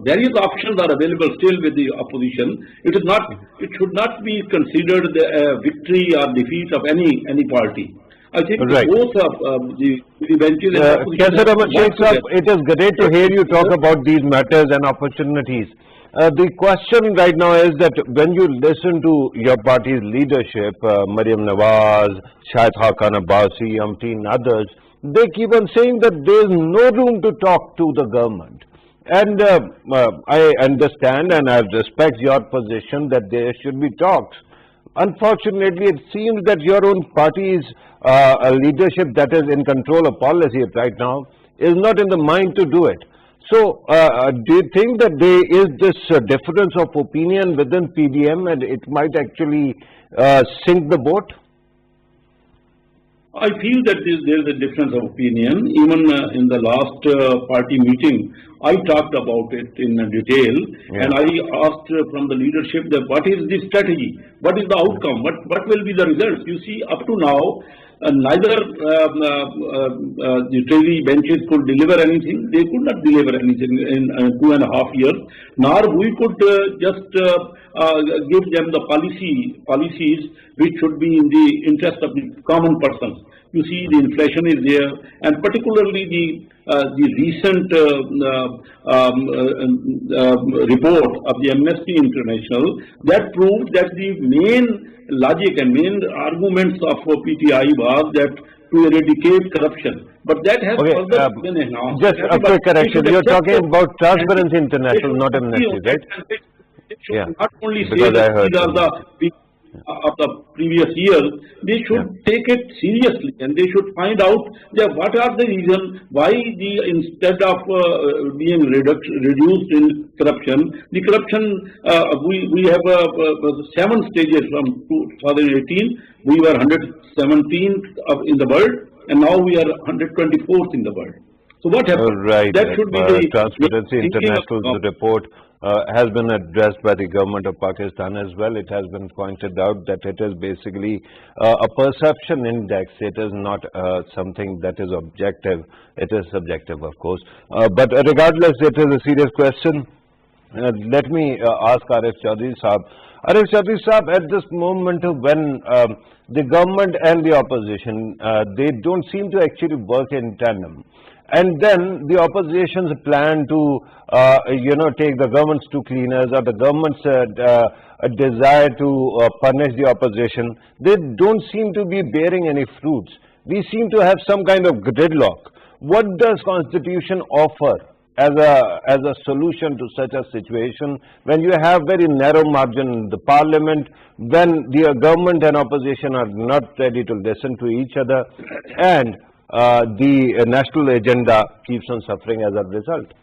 various options are available still with the opposition. It should not be considered the victory or defeat of any party. I think Right. both the benches and opposition Kaisar Ahmad have Sheikh worked Sahab, it is great to hear you talk about these matters and opportunities. The question right now is that when you listen to your party's leadership, Maryam Nawaz, Shahid Khaqan Abbasi, umpteen others, they keep on saying that there is no room to talk to the government. And I understand and I respect your position that there should be talks. Unfortunately, it seems that your own party's leadership that is in control of policy right now is not in the mind to do it. So, do you think that there is this difference of opinion within PDM and it might actually sink the boat? I feel that there is a difference of opinion. Even in the last party meeting, I talked about it in detail, and I asked from the leadership that what is the strategy, what is the outcome, what will be the results. You see, up to now, neither the Treasury benches could deliver anything. They could not deliver anything in 2.5 years, nor we could just give them the policies which should be in the interest of the common person. You see, the inflation is there, and particularly the recent report of the Amnesty International that proved that the main logic and main arguments of PTI was that to eradicate corruption. But that has further been enhanced. Just a quick correction. You're talking about Transparency International, not Amnesty, right? They should not only say that these are the people of the previous years, they should take it seriously and they should find out that what are the reasons why instead of being reduced in corruption, the corruption, we have 7 stages from 2018, we were 117th in the world and now we are 124th in the world. So what happened? Right. That should be the Transparency International's report has been addressed by the government of Pakistan as well. It has been pointed out that it is basically a perception index. It is not something that is objective. It is subjective, of course. But regardless, it is a serious question. Let me ask Arif Chaudhry Sahab. Arif Chaudhry Sahab, at this moment when the government and the opposition, they don't seem to actually work in tandem. And then the opposition's plan to, take the government's two cleaners or the government's desire to punish the opposition, they don't seem to be bearing any fruits. We seem to have some kind of gridlock. What does Constitution offer as a solution to such a situation when you have very narrow margin in the Parliament, when the government and opposition are not ready to listen to each other, and the national agenda keeps on suffering as a result?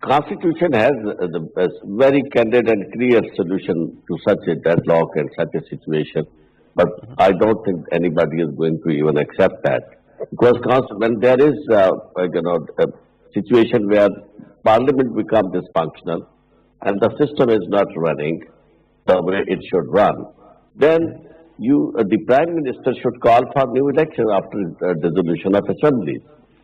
Constitution has a very candid and clear solution to such a deadlock and such a situation, but I don't think anybody is going to even accept that, because when there is a situation where Parliament becomes dysfunctional and the system is not running the way it should run, then the Prime Minister should call for new election after dissolution of assemblies.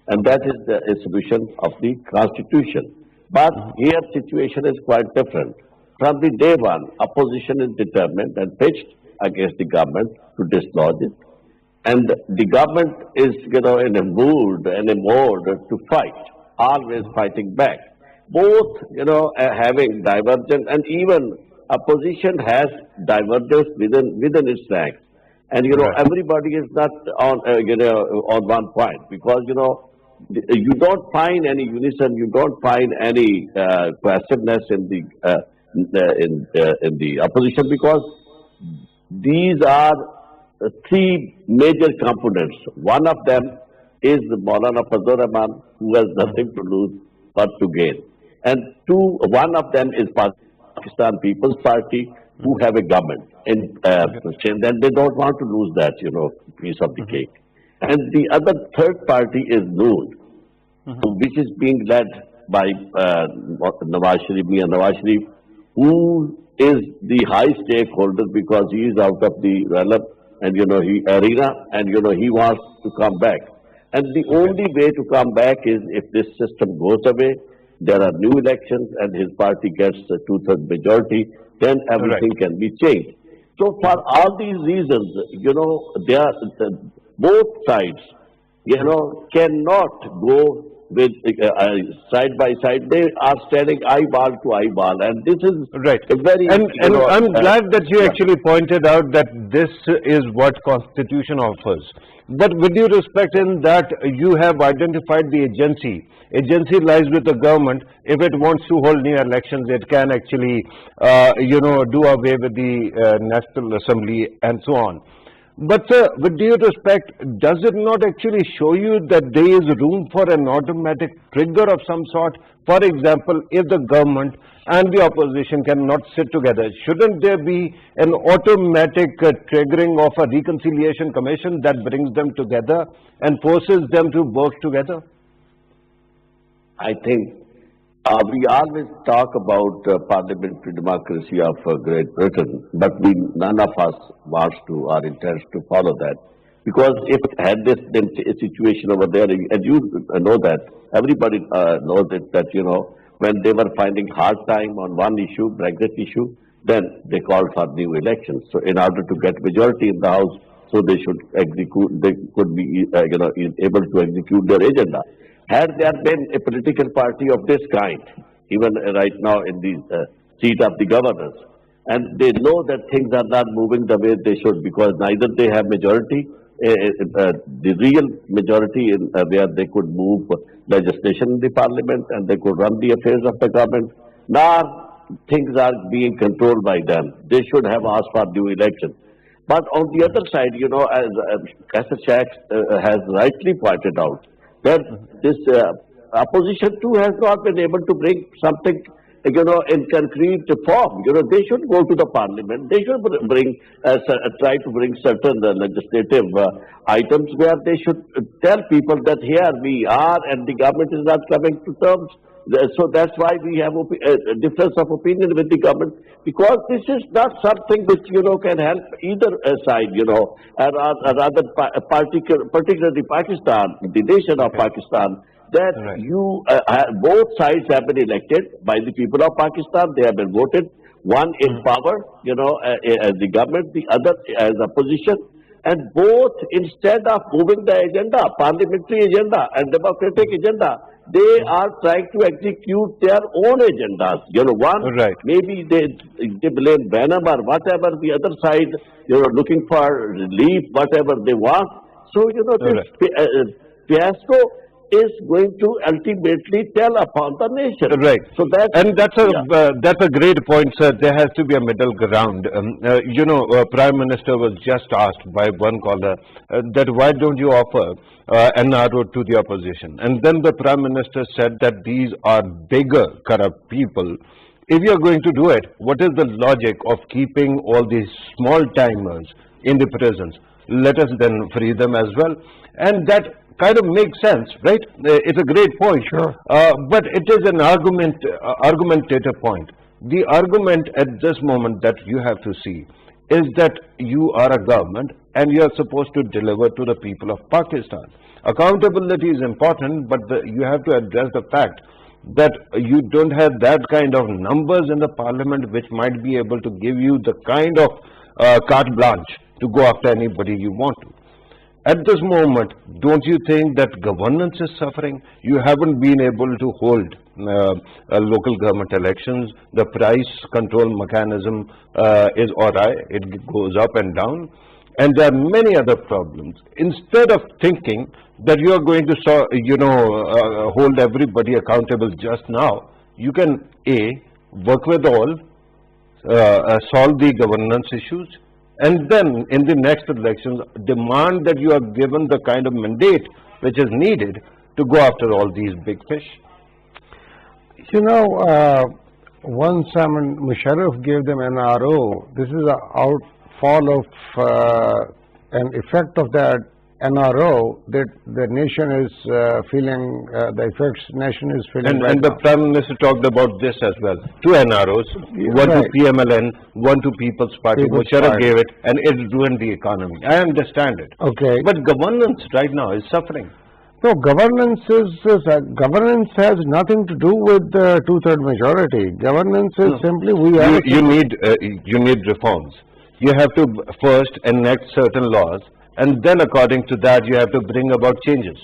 And that is a solution of the Constitution. But here situation is quite different. From the day one, opposition is determined and pitched against the government to dislodge it. And the government is, in a mood and a mode to fight, always fighting back. Both, having divergent, and even opposition has divergence within its ranks, and everybody is not on on one point, because you don't find any unison, you don't find any cohesiveness in the opposition, because these are 3 major components. One of them is Maulana Fazlur Rahman, who has nothing to lose but to gain, and one of them is Pakistan People's Party, who have a government, and then they don't want to lose that, piece of the cake. And the other third party is Noor, which is being led by Nawaz Sharif, who is the high stakeholder because he is out of the realm and arena, and he wants to come back. And the only way to come back is if this system goes away, there are new elections and his party gets a 2/3 majority, then everything can be changed. So for all these reasons, they are both sides, cannot go with side by side. They are standing eyeball to eyeball, and this is right. A very. And I'm glad that you actually pointed out that this is what Constitution offers. But with due respect, in that you have identified the agency. Agency lies with the government. If it wants to hold new elections, it can actually, do away with the National Assembly and so on. But with due respect, does it not actually show you that there is room for an automatic trigger of some sort? For example, if the government and the opposition cannot sit together, shouldn't there be an automatic triggering of a reconciliation commission that brings them together and forces them to work together? I think we always talk about parliamentary democracy of Great Britain, but none of us wants to or intends to follow that. Because if had this been a situation over there, and you know that, everybody knows it, that, when they were finding hard time on one issue, Brexit issue, then they called for new elections. So in order to get majority in the House, so they should execute, they could be, able to execute their agenda. Had there been a political party of this kind, even right now in the seat of the governors, and they know that things are not moving the way they should, because neither they have majority, the real majority where they could move legislation in the parliament and they could run the affairs of the government, nor things are being controlled by them. They should have asked for new election. But on the other side, as Mr. Shaikh has rightly pointed out, that this opposition too has not been able to bring something, in concrete form. They should go to the parliament. They should try to bring certain legislative items where they should tell people that here we are and the government is not coming to terms. So that's why we have a difference of opinion with the government, because this is not something which, can help either side, and rather particularly Pakistan, the nation of Pakistan, that both sides have been elected by the people of Pakistan. They have been voted, one in power, as the government, the other as opposition. And both, instead of moving the agenda, parliamentary agenda and democratic agenda, they are trying to execute their own agendas. Maybe they blame Venom or whatever, the other side, looking for relief, whatever they want. So, this fiasco is going to ultimately tell upon the nation. Right. So that's a great point, sir. There has to be a middle ground. Prime Minister was just asked by one caller that why don't you offer NRO to the opposition? And then the Prime Minister said that these are bigger corrupt people. If you are going to do it, what is the logic of keeping all these small timers in the prisons? Let us then free them as well. And that kind of makes sense, right? It's a great point. Sure. But it is an argumentative point. The argument at this moment that you have to see is that you are a government and you are supposed to deliver to the people of Pakistan. Accountability is important, but you have to address the fact that you don't have that kind of numbers in the parliament which might be able to give you the kind of carte blanche to go after anybody you want to. At this moment, don't you think that governance is suffering? You haven't been able to hold local government elections. The price control mechanism is awry. It goes up and down. And there are many other problems. Instead of thinking that you are going to, hold everybody accountable just now, you can, work with all, solve the governance issues, and then in the next elections demand that you are given the kind of mandate which is needed to go after all these big fish. Once Musharraf gave them NRO, this is an outfall of an effect of that NRO that the nation is feeling, the effects nation is feeling. And the Prime Minister talked about this as well. 2 NROs, one to PMLN, one to People's Party. Musharraf gave it, and it ruined the economy. I understand it. Okay. But governance right now is suffering. No, governance has nothing to do with the 2/3 majority. Governance is simply you need reforms. You have to first enact certain laws, and then according to that you have to bring about changes.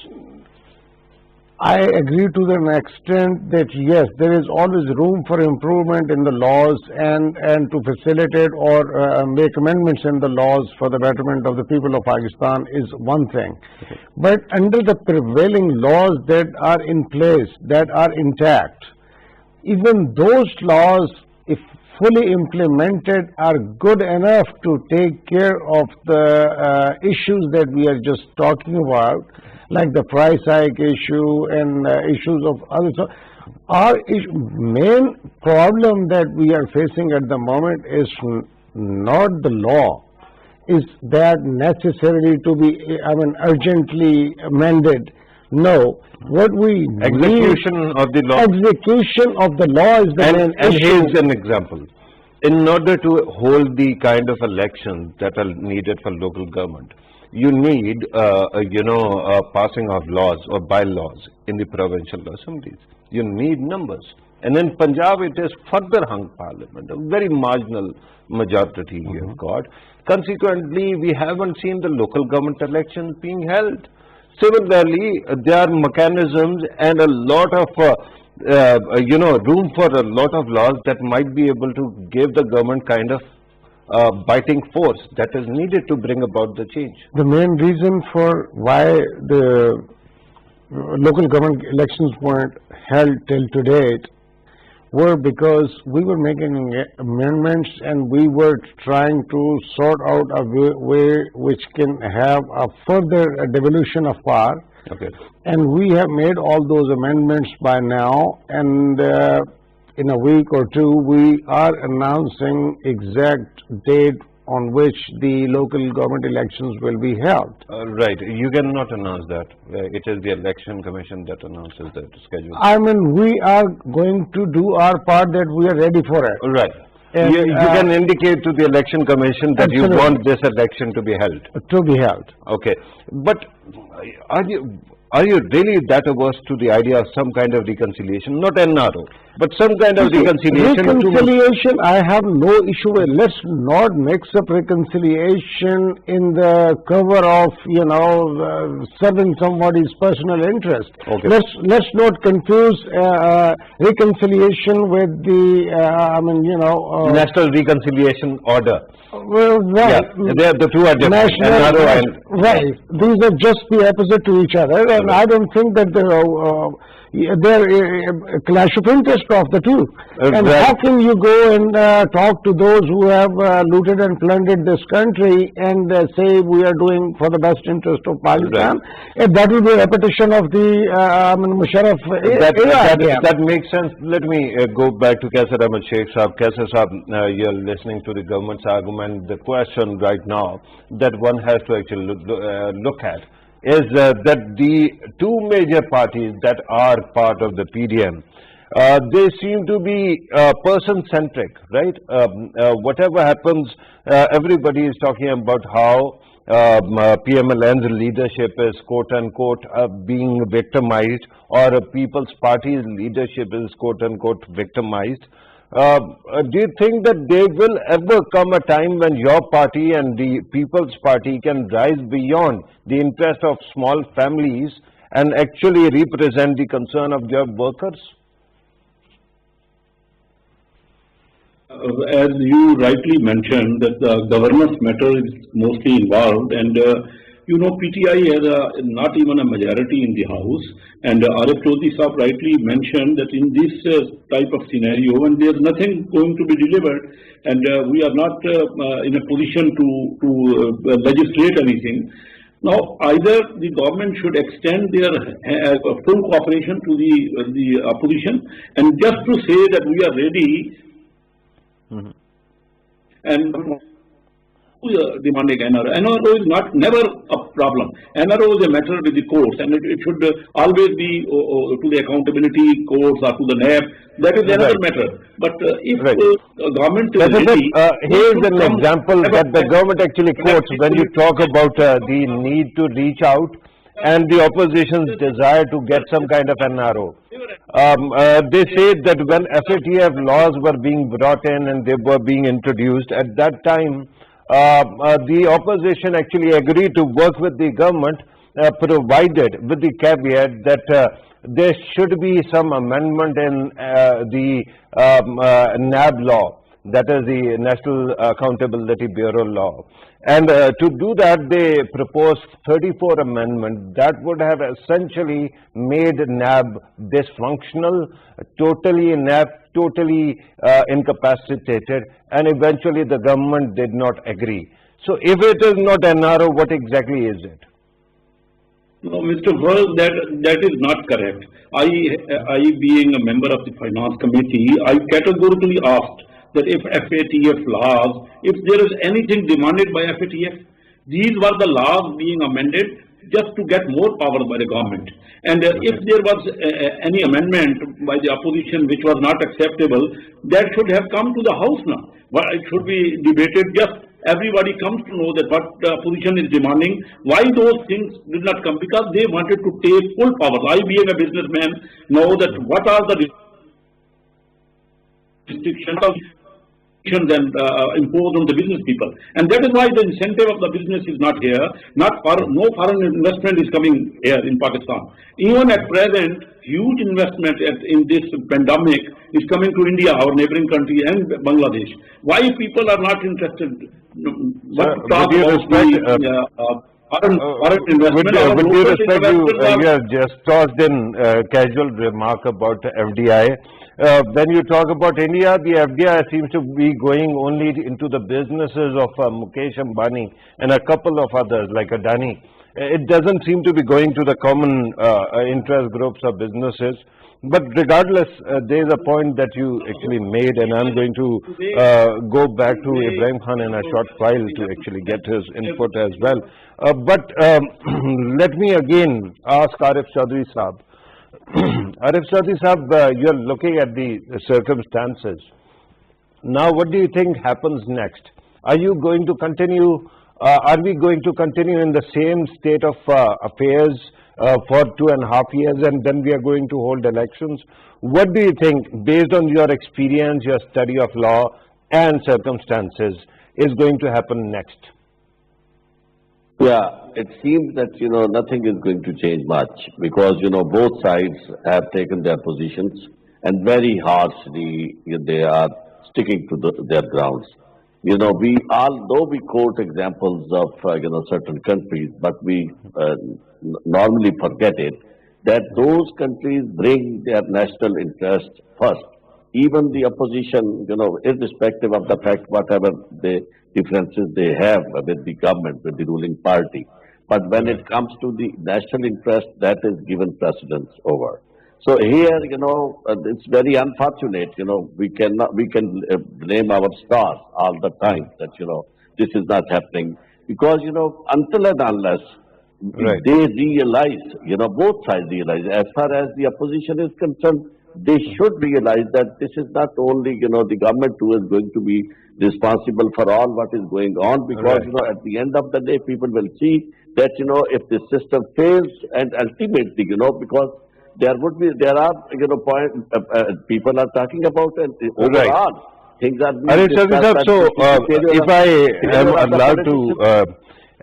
I agree to an extent that yes, there is always room for improvement in the laws and to facilitate or make amendments in the laws for the betterment of the people of Pakistan is one thing. But under the prevailing laws that are in place, that are intact, even those laws, if fully implemented, are good enough to take care of the issues that we are just talking about, like the price hike issue and issues of others. So our main problem that we are facing at the moment is not the law. Is that necessarily to be, urgently amended? No. What we Execution of the law. Execution of the law is the main and issue. here's an example. In order to hold the kind of elections that are needed for local government, you need, passing of laws or bylaws in the provincial assemblies. You need numbers. And in Punjab, it is further hung parliament, a very marginal majority you have got. Consequently, we haven't seen the local government elections being held. Similarly, there are mechanisms and a lot of, room for a lot of laws that might be able to give the government kind of biting force that is needed to bring about the change. The main reason for why the local government elections weren't held till to date were because we were making amendments and we were trying to sort out a way which can have a further devolution of power. Okay. And we have made all those amendments by now, and in a week or two we are announcing exact date on which the local government elections will be held. Right. You cannot announce that. It is the Election Commission that announces the schedule. We are going to do our part, that we are ready for it. Right. And, you can indicate to the Election Commission that absolutely. you want this election to be held. To be held. Okay. But are you really that averse to the idea of some kind of reconciliation? Not NRO, but some kind of reconciliation. Reconciliation, I have no issue with. Let's not mix up reconciliation in the cover of, serving somebody's personal interest. Okay. Let's not confuse reconciliation with the, National Reconciliation Order. Well, right. Yeah, the two are different. NRO and right. These are just the opposite to each other, and I don't think that they're a clash of interest of the two. And right. How can you go and talk to those who have looted and plundered this country and say we are doing for the best interest of Pakistan? Right. That will be a repetition of the Musharraf era. That makes sense. Let me go back to Kaisar Ahmed Sheikh Sahab. Kaisar Sahab, you're listening to the government's argument. The question right now that one has to actually look at is that the two major parties that are part of the PDM, they seem to be person-centric, right? Whatever happens, everybody is talking about how PMLN's leadership is quote-unquote being victimized, or a People's Party's leadership is quote-unquote victimized. Do you think that there will ever come a time when your party and the People's Party can rise beyond the interest of small families and actually represent the concern of their workers? As you rightly mentioned, that the governance matter is mostly involved, and PTI has not even a majority in the House, and Arif Chaudhry Sahab rightly mentioned that in this type of scenario, when there is nothing going to be delivered, and we are not in a position to legislate anything. Now, either the government should extend their full cooperation to the opposition, and just to say that we are ready, and demanding NRO. NRO is never a problem. NRO is a matter with the courts, and it should always be to the accountability courts or to the NAB. That is another matter. But if government is ready, here's an example that the government actually quotes when you talk about the need to reach out and the opposition's desire to get some kind of NRO. They say that when FATF laws were being brought in and they were being introduced, at that time the opposition actually agreed to work with the government, provided with the caveat that there should be some amendment in the NAB law, that is the National Accountability Bureau law. And to do that, they proposed 34 amendments that would have essentially made NAB dysfunctional, totally inept, totally incapacitated, and eventually the government did not agree. So if it is not NRO, what exactly is it? No, Mr. First, that is not correct. I being a member of the Finance Committee, I categorically asked that if FATF laws, if there is anything demanded by FATF, these were the laws being amended just to get more power by the government. And if there was any amendment by the opposition which was not acceptable, that should have come to the House now. But it should be debated. Just everybody comes to know that what the opposition is demanding, why those things did not come, because they wanted to take full power. I being a businessman know that what are the restrictions and imposed on the business people, and that is why the incentive of the business is not here. No foreign investment is coming here in Pakistan. Even at present, huge investment in this pandemic is coming to India, our neighboring country, and Bangladesh. Why people are not interested? Foreign investment. With due respect, you have just tossed in a casual remark about FDI. When you talk about India, the FDI seems to be going only into the businesses of Mukesh Ambani and a couple of others like Adani. It doesn't seem to be going to the common interest groups of businesses. But regardless, there is a point that you actually made, and I'm going to go back to Ibrahim Khan in a short while to actually get his input as well. But let me again ask Arif Chaudhry Saab. Arif Chaudhry Saab, you're looking at the circumstances. Now, what do you think happens next? Are you going to continue, are we going to continue in the same state of affairs for 2.5 years, and then we are going to hold elections? What do you think, based on your experience, your study of law and circumstances, is going to happen next? Yeah, it seems that, nothing is going to change much because, both sides have taken their positions and very harshly they are sticking to their grounds. Though we quote examples of, certain countries, but we normally forget it, that those countries bring their national interest first. Even the opposition, irrespective of the fact, whatever the differences they have with the government, with the ruling party. But when it comes to the national interest, that is given precedence over. So here, it's very unfortunate, we can blame our stars all the time that, this is not happening. Because, until and unless they realize, both sides realize, as far as the opposition is concerned, they should realize that this is not only, the government who is going to be responsible for all what is going on, because, at the end of the day, people will see that, if the system fails, and ultimately, because there are, people are talking about, and overall, things are being discussed. So, if I am allowed to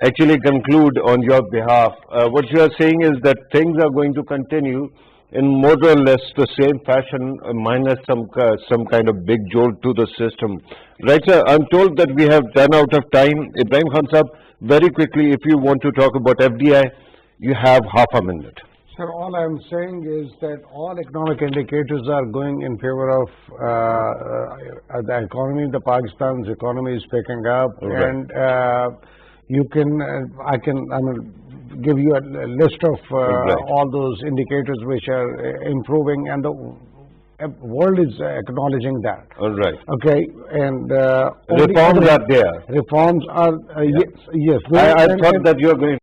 actually conclude on your behalf, what you are saying is that things are going to continue in more or less the same fashion, minus some kind of big jolt to the system. Right, sir? I'm told that we have run out of time. Ibrahim Khan Sahab, very quickly, if you want to talk about FDI, you have half a minute. Sir, all I'm saying is that all economic indicators are going in favor of the economy. The Pakistan's economy is picking up, and you can, I will give you a list of all those indicators which are improving, and the world is acknowledging that. All right. Okay, and reforms are there. Reforms are yes. I thought that you are going